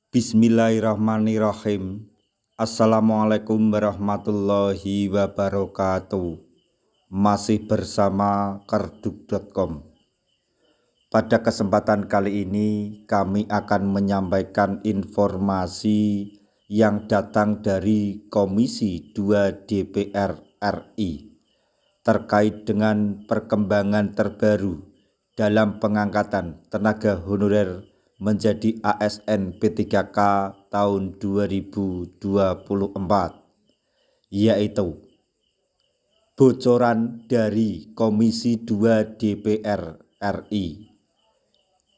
Bismillahirrahmanirrahim. Assalamualaikum warahmatullahi wabarakatuh. Masih bersama kerdug.com. Pada kesempatan kali ini kami akan menyampaikan informasi yang datang dari Komisi 2 DPR RI terkait dengan perkembangan terbaru dalam pengangkatan tenaga honorer menjadi ASN P3K tahun 2024, yaitu bocoran dari Komisi 2 DPR RI.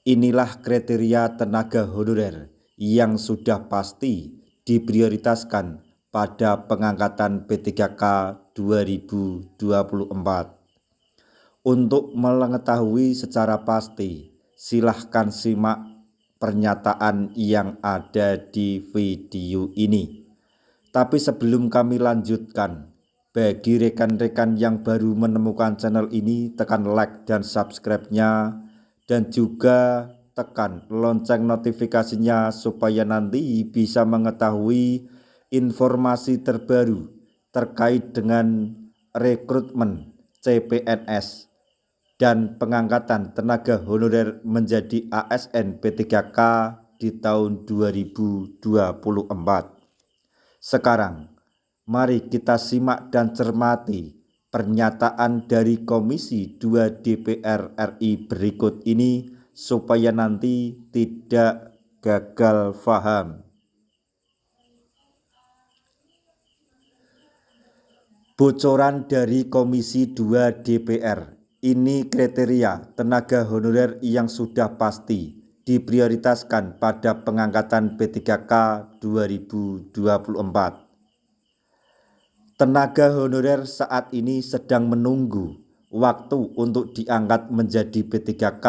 Inilah kriteria tenaga honorer yang sudah pasti diprioritaskan pada pengangkatan P3K 2024. Untuk mengetahui secara pasti, silahkan simak pernyataan yang ada di video ini. Tapi sebelum kami lanjutkan, bagi rekan-rekan yang baru menemukan channel ini, tekan like dan subscribe-nya, dan juga tekan lonceng notifikasinya supaya nanti bisa mengetahui informasi terbaru terkait dengan rekrutmen CPNS dan pengangkatan tenaga honorer menjadi ASN P3K di tahun 2024. Sekarang, mari kita simak dan cermati pernyataan dari Komisi 2 DPR RI berikut ini supaya nanti tidak gagal paham. Bocoran dari Komisi 2 DPR. Ini kriteria tenaga honorer yang sudah pasti diprioritaskan pada pengangkatan P3K 2024. Tenaga honorer saat ini sedang menunggu waktu untuk diangkat menjadi P3K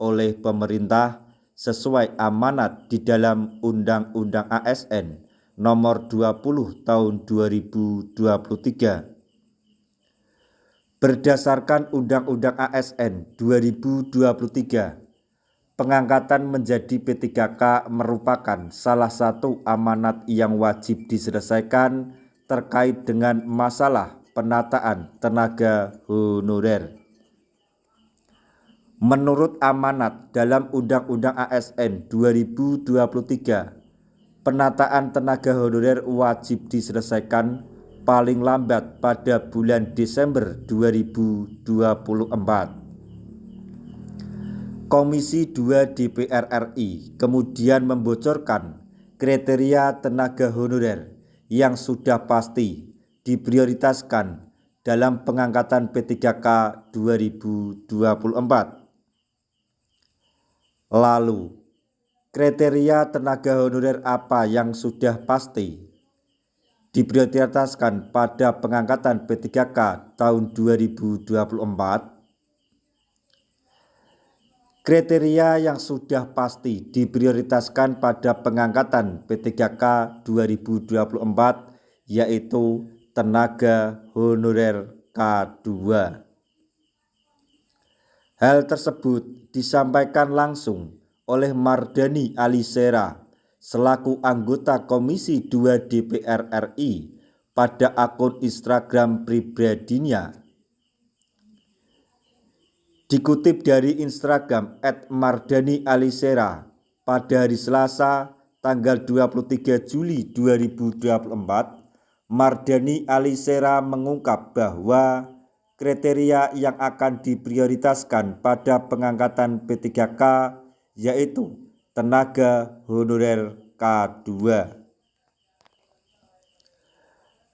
oleh pemerintah sesuai amanat di dalam Undang-Undang ASN Nomor 20 Tahun 2023. Berdasarkan Undang-Undang ASN 2023, pengangkatan menjadi P3K merupakan salah satu amanat yang wajib diselesaikan terkait dengan masalah penataan tenaga honorer. Menurut amanat dalam Undang-Undang ASN 2023, penataan tenaga honorer wajib diselesaikan paling lambat pada bulan Desember 2024. Komisi 2 DPR RI kemudian membocorkan kriteria tenaga honorer yang sudah pasti diprioritaskan dalam pengangkatan P3K 2024. Lalu, kriteria tenaga honorer apa yang sudah pasti diprioritaskan pada pengangkatan P3K tahun 2024? Kriteria yang sudah pasti diprioritaskan pada pengangkatan P3K 2024 yaitu tenaga honorer K2. Hal tersebut disampaikan langsung oleh Mardhani Alisera selaku anggota Komisi 2 DPR RI pada akun Instagram pribadinya. Dikutip dari Instagram @mardhanialisera pada hari Selasa tanggal 23 Juli 2024, Mardhani Alisera mengungkap bahwa kriteria yang akan diprioritaskan pada pengangkatan P3K yaitu tenaga honorer K2.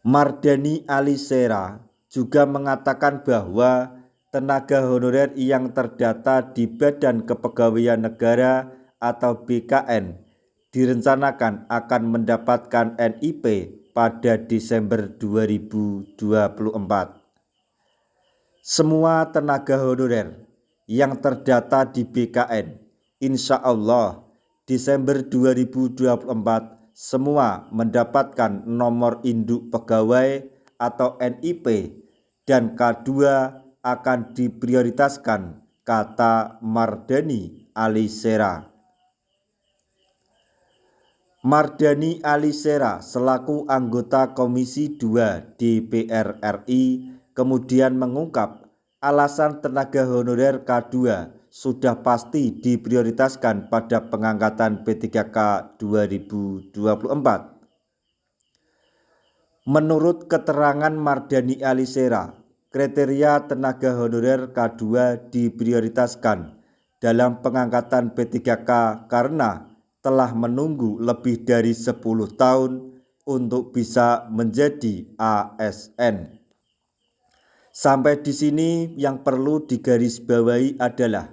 Mardhani Alisera juga mengatakan bahwa tenaga honorer yang terdata di Badan Kepegawaian Negara atau BKN direncanakan akan mendapatkan NIP pada Desember 2024. Semua tenaga honorer yang terdata di BKN, insya Allah Desember 2024 semua mendapatkan nomor induk pegawai atau NIP dan K2 akan diprioritaskan, kata Mardhani Alisera. Mardhani Alisera selaku anggota Komisi 2 DPR RI kemudian mengungkap alasan tenaga honorer K2 sudah pasti diprioritaskan pada pengangkatan P3K 2024. Menurut keterangan Mardhani Alisera, kriteria tenaga honorer K2 diprioritaskan dalam pengangkatan P3K karena telah menunggu lebih dari 10 tahun untuk bisa menjadi ASN. Sampai di sini yang perlu digarisbawahi adalah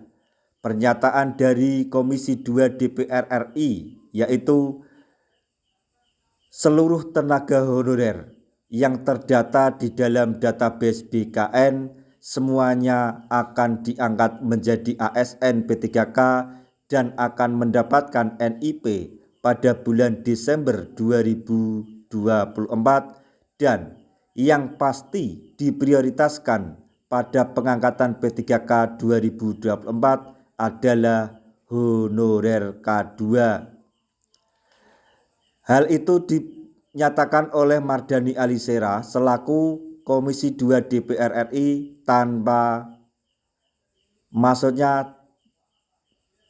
pernyataan dari Komisi 2 DPR RI, yaitu seluruh tenaga honorer yang terdata di dalam database BKN semuanya akan diangkat menjadi ASN P3K dan akan mendapatkan NIP pada bulan Desember 2024 dan yang pasti diprioritaskan pada pengangkatan P3K 2024 adalah honorer K2. Hal itu dinyatakan oleh Mardhani Alisera selaku Komisi 2 DPR RI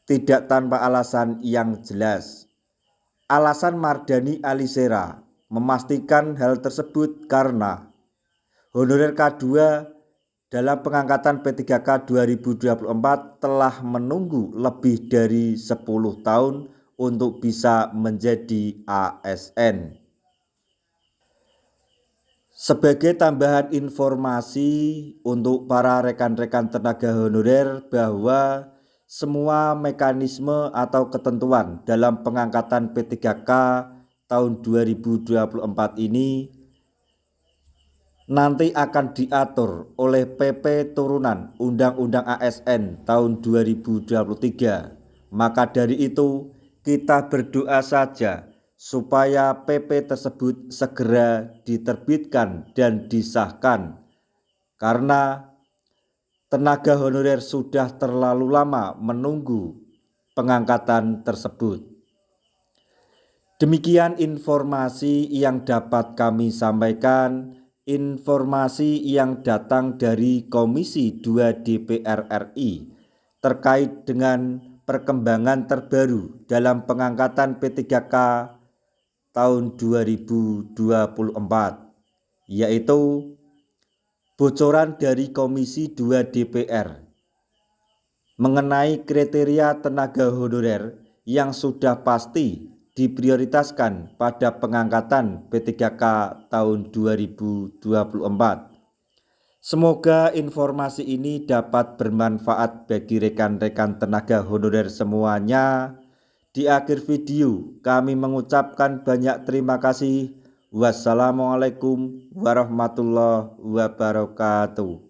tidak tanpa alasan yang jelas. Alasan Mardhani Alisera memastikan hal tersebut karena honorer K2 dalam pengangkatan P3K 2024 telah menunggu lebih dari 10 tahun untuk bisa menjadi ASN. Sebagai tambahan informasi untuk para rekan-rekan tenaga honorer bahwa semua mekanisme atau ketentuan dalam pengangkatan P3K tahun 2024 ini nanti akan diatur oleh PP turunan Undang-Undang ASN tahun 2023. Maka dari itu kita berdoa saja supaya PP tersebut segera diterbitkan dan disahkan, karena tenaga honorer sudah terlalu lama menunggu pengangkatan tersebut. Demikian informasi yang dapat kami sampaikan, informasi yang datang dari Komisi 2 DPR RI terkait dengan perkembangan terbaru dalam pengangkatan P3K tahun 2024, yaitu bocoran dari Komisi 2 DPR mengenai kriteria tenaga honorer yang sudah pasti diprioritaskan pada pengangkatan P3K tahun 2024. Semoga informasi ini dapat bermanfaat bagi rekan-rekan tenaga honorer semuanya. Di akhir video kami mengucapkan banyak terima kasih. Wassalamualaikum warahmatullahi wabarakatuh.